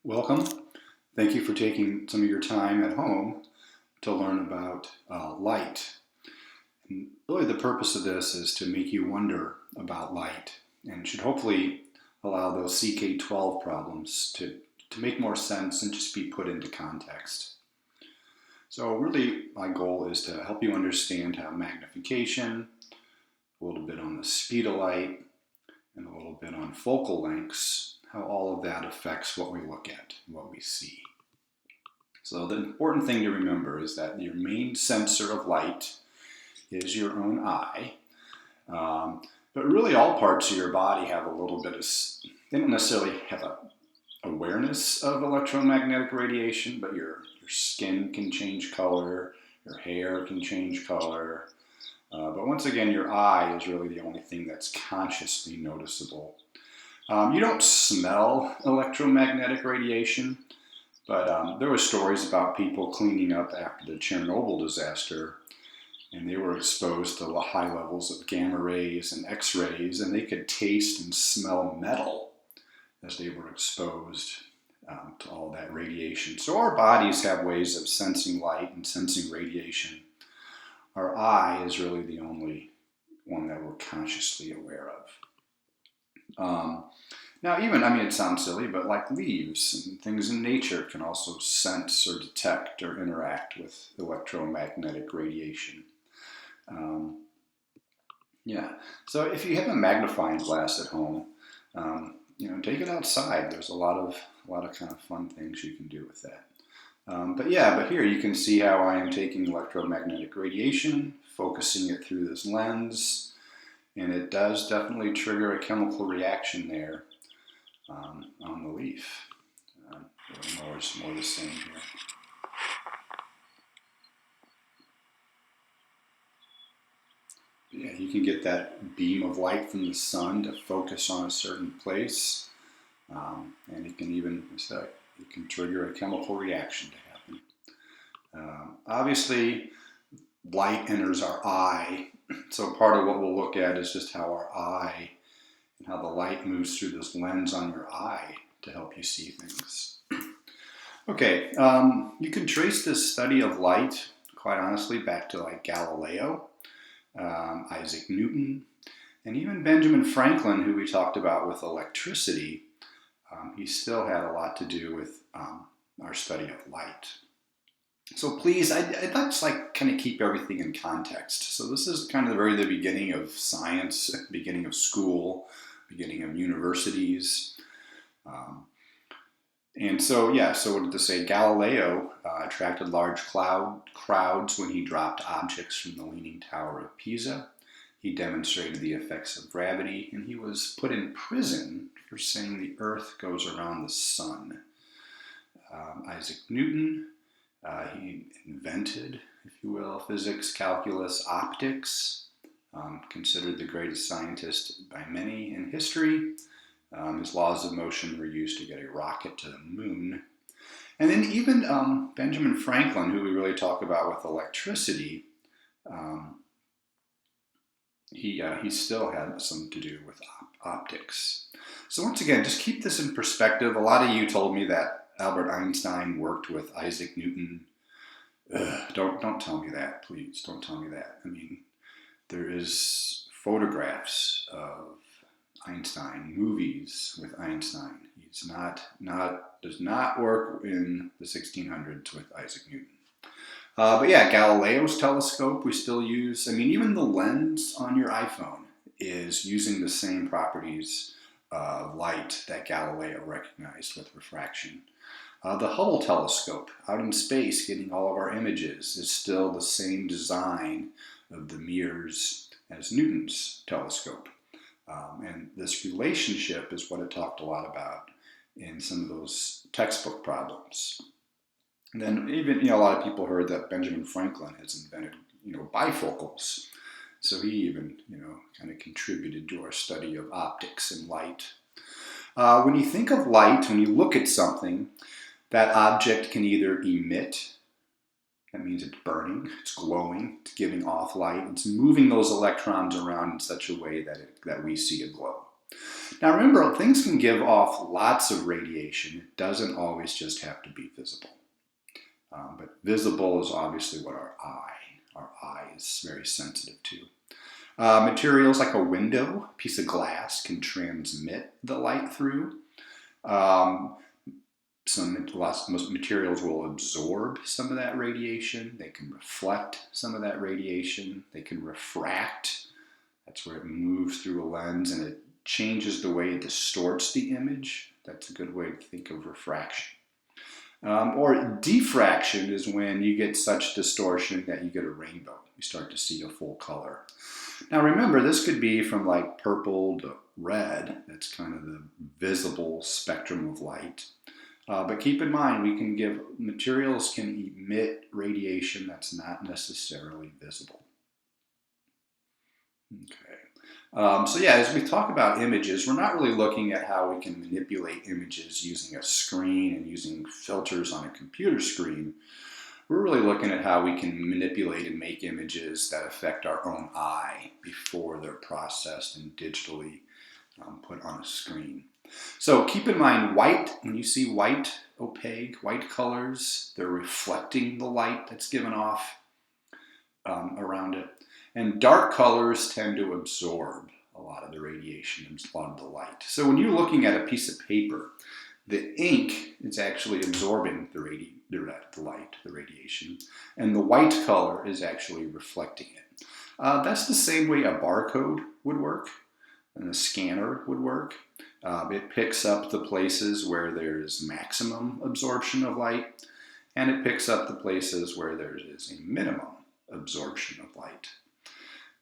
Welcome. Thank you for taking some of your time at home to learn about light. And really, the purpose of this is to make you wonder about light and should hopefully allow those CK12 problems to make more sense and just be put into context. So, really, my goal is to help you understand how magnification, a little bit on the speed of light, and a little bit on focal lengths, how all of that affects what we look at, what we see. So the important thing to remember is that your main sensor of light is your own eye. But really all parts of your body have a little bit of, they don't necessarily have a awareness of electromagnetic radiation, but your skin can change color, your hair can change color. But once again, your eye is really the only thing that's consciously noticeable. You don't smell electromagnetic radiation, but there were stories about people cleaning up after the Chernobyl disaster, and they were exposed to high levels of gamma rays and X-rays, and they could taste and smell metal as they were exposed to all that radiation. So our bodies have ways of sensing light and sensing radiation. Our eye is really the only one that we're consciously aware of. Now, it sounds silly, but like leaves and things in nature can also sense or detect or interact with electromagnetic radiation. So if you have a magnifying glass at home, take it outside. There's a lot of kind of fun things you can do with that. But here you can see how I am taking electromagnetic radiation, focusing it through this lens, and it does definitely trigger a chemical reaction there on the leaf. More the same here. Yeah, you can get that beam of light from the sun to focus on a certain place, and it can trigger a chemical reaction to happen. Obviously, light enters our eye, so part of what we'll look at is just how our eye and how the light moves through this lens on your eye to help you see things. Okay, you can trace this study of light, quite honestly, back to like Galileo, Isaac Newton, and even Benjamin Franklin, who we talked about with electricity. He still had a lot to do with our study of light. So please, I'd like to kind of keep everything in context. So this is kind of the beginning of science, beginning of school, beginning of universities. So what did this say? Galileo attracted large crowds when he dropped objects from the Leaning Tower of Pisa. He demonstrated the effects of gravity, and he was put in prison for saying the earth goes around the sun. Isaac Newton, he invented, if you will, physics, calculus, optics, considered the greatest scientist by many in history. His laws of motion were used to get a rocket to the moon. And then even Benjamin Franklin, who we really talk about with electricity, he still had some to do with optics. So once again, just keep this in perspective. A lot of you told me that Albert Einstein worked with Isaac Newton. Don't tell me that, please. Don't tell me that. There is photographs of Einstein, movies with Einstein. He's does not work in the 1600s with Isaac Newton. Galileo's telescope we still use. Even the lens on your iPhone is using the same properties of light that Galileo recognized with refraction. The Hubble telescope out in space getting all of our images is still the same design of the mirrors as Newton's telescope. And this relationship is what it talked a lot about in some of those textbook problems. And then even, a lot of people heard that Benjamin Franklin has invented, bifocals. So he even, kind of contributed to our study of optics and light. When you think of light, when you look at something, that object can either emit, that means it's burning, it's glowing, it's giving off light, it's moving those electrons around in such a way that we see a glow. Now remember, things can give off lots of radiation. It doesn't always just have to be visible. But visible is obviously what our eye is very sensitive to. Materials like a window, a piece of glass can transmit the light through. Most materials will absorb some of that radiation. They can reflect some of that radiation. They can refract. That's where it moves through a lens and it changes the way it distorts the image. That's a good way to think of refraction. Or diffraction is when you get such distortion that you get a rainbow. You start to see a full color. Now remember, this could be from like purple to red. That's kind of the visible spectrum of light. But keep in mind, materials can emit radiation that's not necessarily visible. Okay. So yeah, as we talk about images, we're not really looking at how we can manipulate images using a screen and using filters on a computer screen. We're really looking at how we can manipulate and make images that affect our own eye before they're processed and digitally put on a screen. So keep in mind, white, when you see white, opaque, white colors, they're reflecting the light that's given off around it. And dark colors tend to absorb a lot of the radiation, a lot of the light. So when you're looking at a piece of paper, the ink is actually absorbing the light, the radiation, and the white color is actually reflecting it. That's the same way a barcode would work and a scanner would work. It picks up the places where there's maximum absorption of light, and it picks up the places where there is a minimum absorption of light.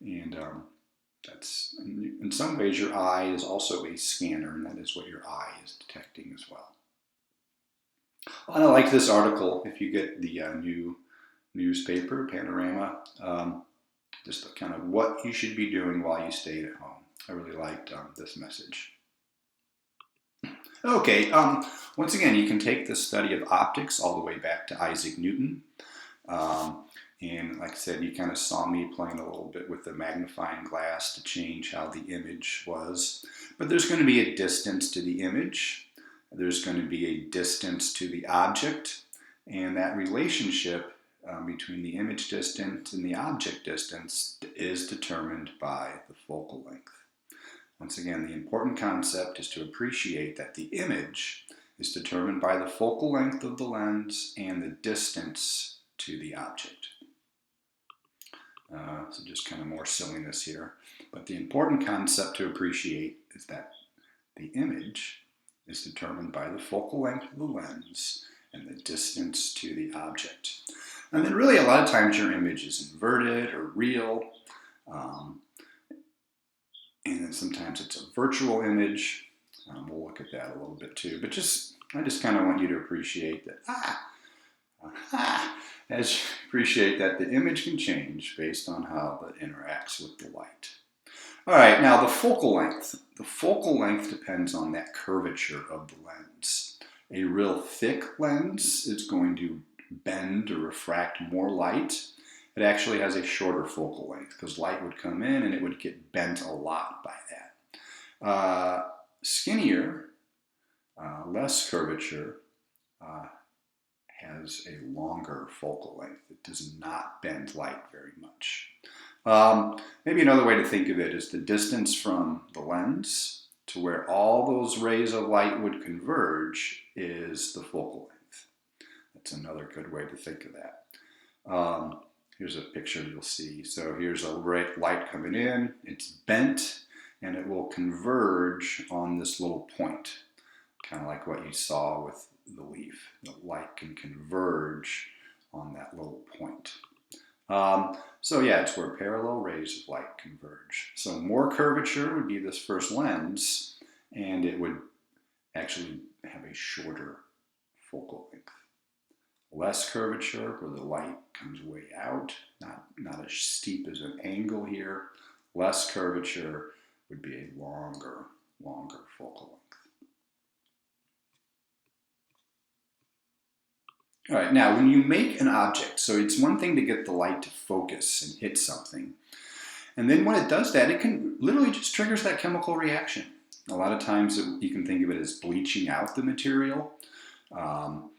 And that's, in some ways, your eye is also a scanner, and that is what your eye is detecting as well. And I like this article, if you get the new newspaper, Panorama, just kind of what you should be doing while you stay at home. I really liked this message. Okay, once again, you can take the study of optics all the way back to Isaac Newton. And like I said, you kind of saw me playing a little bit with the magnifying glass to change how the image was. But there's going to be a distance to the image. There's going to be a distance to the object. And that relationship between the image distance and the object distance is determined by the focal length. Once again, the important concept is to appreciate that the image is determined by the focal length of the lens and the distance to the object. So just kind of more silliness here. But the important concept to appreciate is that the image is determined by the focal length of the lens and the distance to the object. And then really a lot of times your image is inverted or real. And then sometimes it's a virtual image. We'll look at that a little bit too. But I just kind of want you to appreciate that. Appreciate that the image can change based on how it interacts with the light. All right, now the focal length. The focal length depends on that curvature of the lens. A real thick lens is going to bend or refract more light. It actually has a shorter focal length because light would come in and it would get bent a lot by that. Skinnier, less curvature, has a longer focal length. It does not bend light very much. Maybe another way to think of it is the distance from the lens to where all those rays of light would converge is the focal length. That's another good way to think of that. Here's a picture you'll see. So here's a light coming in. It's bent and it will converge on this little point, kind of like what you saw with the leaf. The light can converge on that little point. So yeah, it's where parallel rays of light converge. So more curvature would be this first lens, and it would actually have a shorter focal length. Less curvature, where the light comes way out, not as steep as an angle here. Less curvature would be a longer focal length. All right, now when you make an object, so it's one thing to get the light to focus and hit something. And then when it does that, it can literally just triggers that chemical reaction. A lot of times you can think of it as bleaching out the material. Um,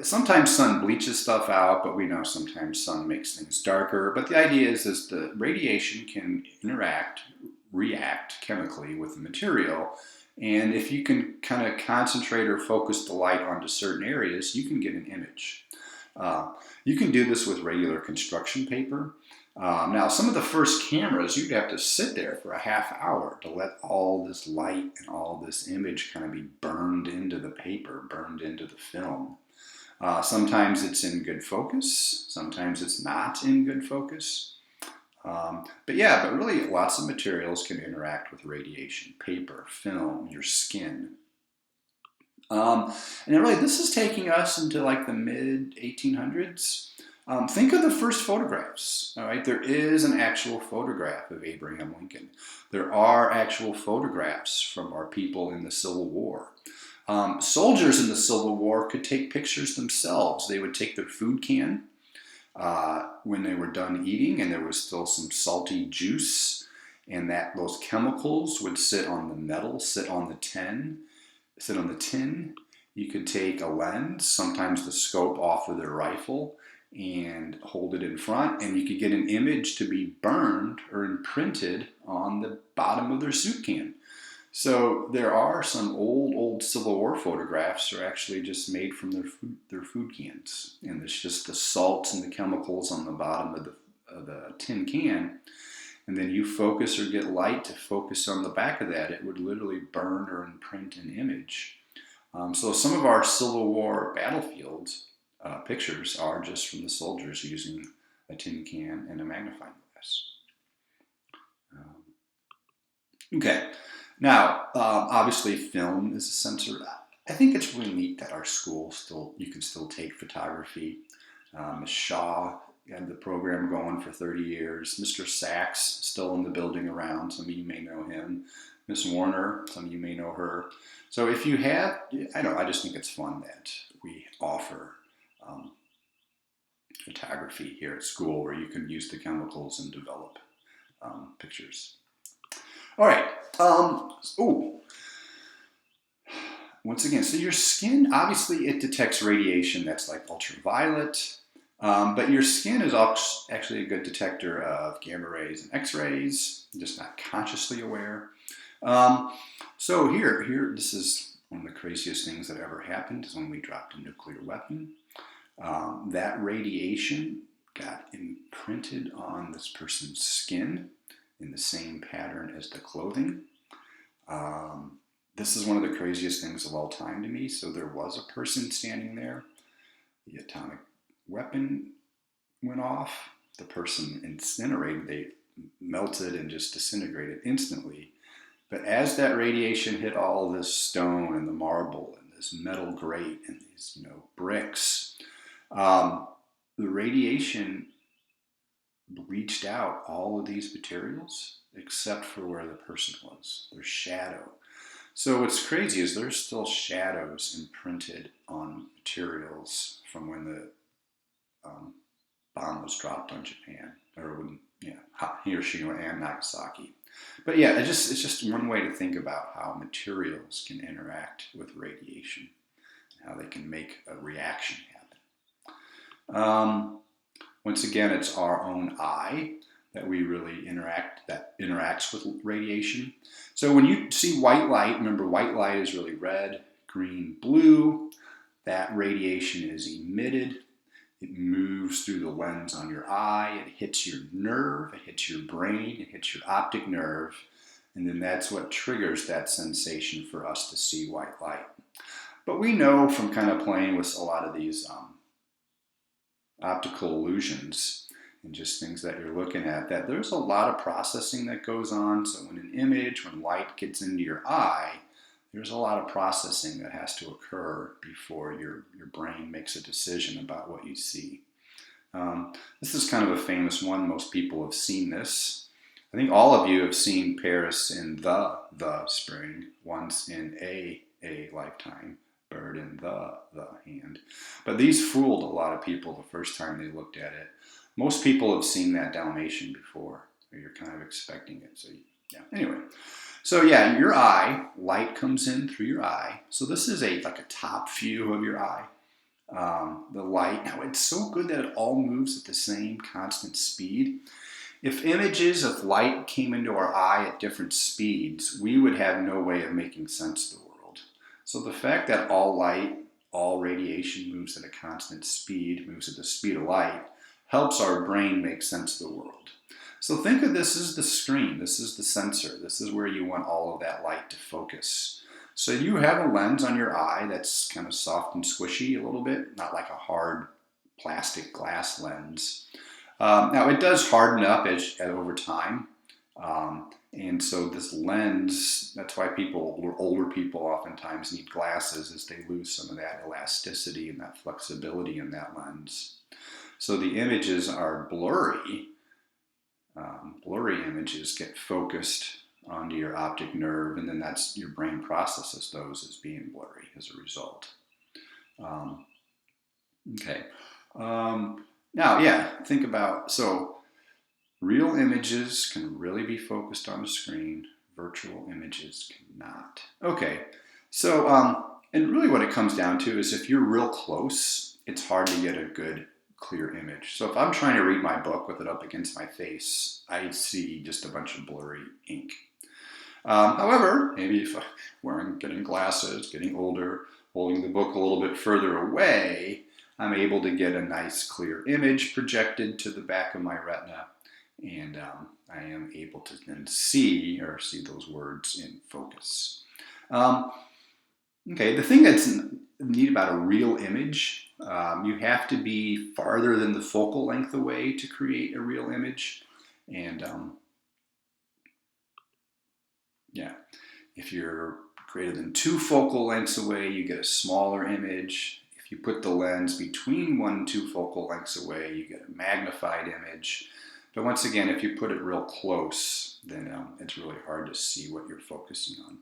sometimes sun bleaches stuff out, but we know sometimes sun makes things darker. But the idea is the radiation can react chemically with the material. And if you can kind of concentrate or focus the light onto certain areas, you can get an image. You can do this with regular construction paper. Now, some of the first cameras, you'd have to sit there for a half hour to let all this light and all this image kind of be burned into the paper, burned into the film. Sometimes it's in good focus, sometimes it's not in good focus. But really lots of materials can interact with radiation: paper, film, your skin. And really, this is taking us into like the mid 1800s. Think of the first photographs. All right, there is an actual photograph of Abraham Lincoln. There are actual photographs from our people in the Civil War. Soldiers in the Civil War could take pictures themselves. They would take their food can when they were done eating, and there was still some salty juice, and those chemicals would sit on the metal, sit on the tin. You could take a lens, sometimes the scope off of their rifle, and hold it in front, and you could get an image to be burned or imprinted on the bottom of their soup can. So there are some old Civil War photographs that are actually just made from their food cans, and it's just the salts and the chemicals on the bottom of the tin can. And then you focus or get light to focus on the back of that, it would literally burn or imprint an image. So some of our Civil War battlefield pictures are just from the soldiers using a tin can and a magnifying glass. Okay, now obviously film is a sensor. I think it's really neat that our school you can still take photography. Ms. Shaw had the program going for 30 years. Mr. Sachs still in the building around. Some of you may know him. Miss Warner, some of you may know her. So if you have, I just think it's fun that we offer photography here at school where you can use the chemicals and develop pictures. All right. Once again, so your skin, obviously it detects radiation that's like ultraviolet. But your skin is actually a good detector of gamma rays and X-rays, just not consciously aware. So here, this is one of the craziest things that ever happened is when we dropped a nuclear weapon. That radiation got imprinted on this person's skin in the same pattern as the clothing. This is one of the craziest things of all time to me. So there was a person standing there. The atomic weapon went off. The person incinerated. They melted and just disintegrated instantly. But as that radiation hit all this stone and the marble and this metal grate and these bricks, the radiation bleached out all of these materials except for where the person was, their shadow. So what's crazy is there's still shadows imprinted on materials from when the bomb was dropped on Japan, or when Hiroshima and Nagasaki. But yeah, it's just one way to think about how materials can interact with radiation, and how they can make a reaction happen. Once again, it's our own eye that we really interacts with radiation. So when you see white light, remember white light is really red, green, blue. That radiation is emitted. It moves through the lens on your eye. It hits your nerve. It hits your brain. It hits your optic nerve. And then that's what triggers that sensation for us to see white light. But we know from kind of playing with a lot of these optical illusions and just things that you're looking at, that there's a lot of processing that goes on. So when light gets into your eye, there's a lot of processing that has to occur before your brain makes a decision about what you see. This is kind of a famous one. Most people have seen this. I think all of you have seen Paris in the spring, once in a lifetime, bird in the hand. But these fooled a lot of people the first time they looked at it. Most people have seen that Dalmatian before, or you're kind of expecting it. So yeah, anyway. So yeah, your eye, light comes in through your eye. So this is like a top view of your eye. The light, now it's so good that it all moves at the same constant speed. If images of light came into our eye at different speeds, we would have no way of making sense of the world. So the fact that all light, all radiation moves at a constant speed, moves at the speed of light, helps our brain make sense of the world. So think of this as the screen, this is the sensor, this is where you want all of that light to focus. So you have a lens on your eye that's kind of soft and squishy a little bit, not like a hard plastic glass lens. Now it does harden up over time, and so this lens, that's why older people oftentimes need glasses, is they lose some of that elasticity and that flexibility in that lens. So the images are blurry. Blurry images get focused onto your optic nerve, and then that's your brain processes those as being blurry as a result. Okay. Now, yeah, think about, so real images can really be focused on the screen. Virtual images cannot. Okay, so, and really what it comes down to is if you're real close, it's hard to get a good, clear image. So if I'm trying to read my book with it up against my face, I see just a bunch of blurry ink. However, maybe if I'm getting glasses, getting older, holding the book a little bit further away, I'm able to get a nice clear image projected to the back of my retina, and I am able to then see those words in focus. Okay, the thing that's neat about a real image, you have to be farther than the focal length away to create a real image, and yeah, if you're greater than 2 focal lengths away, you get a smaller image. If you put the lens between 1 and 2 focal lengths away, you get a magnified image. But once again, if you put it real close, then it's really hard to see what you're focusing on.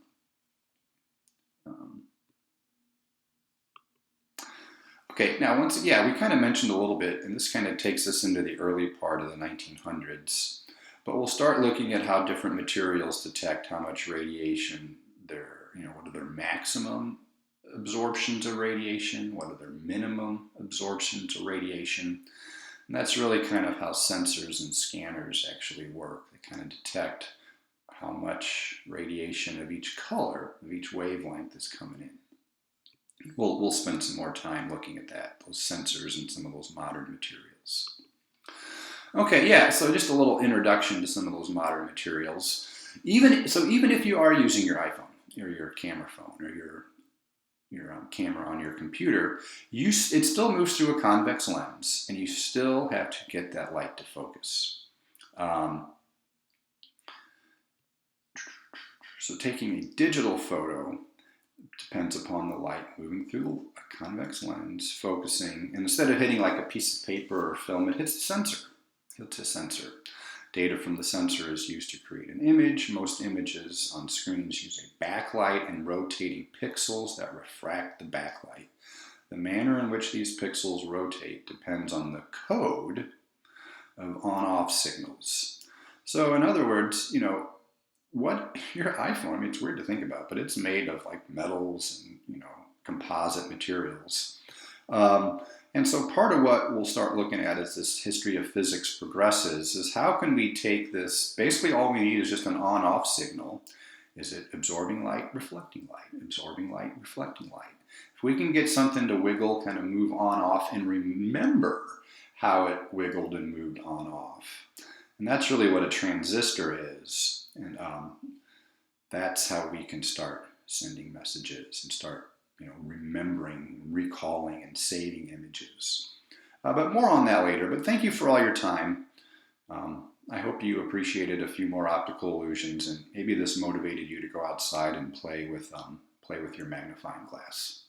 Okay, now we kind of mentioned a little bit, and this kind of takes us into the early part of the 1900s. But we'll start looking at how different materials detect how much radiation what are their maximum absorptions of radiation, what are their minimum absorptions of radiation. And that's really kind of how sensors and scanners actually work. They kind of detect how much radiation of each color, of each wavelength is coming in. We'll spend some more time looking at that, those sensors and some of those modern materials. Okay, yeah, so just a little introduction to some of those modern materials. Even if you are using your iPhone or your camera phone or your camera on your computer, it still moves through a convex lens, and you still have to get that light to focus. So taking a digital photo depends upon the light moving through a convex lens, focusing, and instead of hitting like a piece of paper or film, it hits the sensor. It's a sensor. Data from the sensor is used to create an image. Most images on screens use a backlight and rotating pixels that refract the backlight. The manner in which these pixels rotate depends on the code of on-off signals. So in other words, what your iPhone, it's weird to think about, but it's made of like metals and, composite materials. And so part of what we'll start looking at as this history of physics progresses is how can we take this, basically all we need is just an on-off signal. Is it absorbing light, reflecting light, absorbing light, reflecting light? If we can get something to wiggle, kind of move on-off, and remember how it wiggled and moved on-off. And that's really what a transistor is. And that's how we can start sending messages and start remembering, recalling, and saving images. But more on that later. But thank you for all your time. I hope you appreciated a few more optical illusions, and maybe this motivated you to go outside and play with your magnifying glass.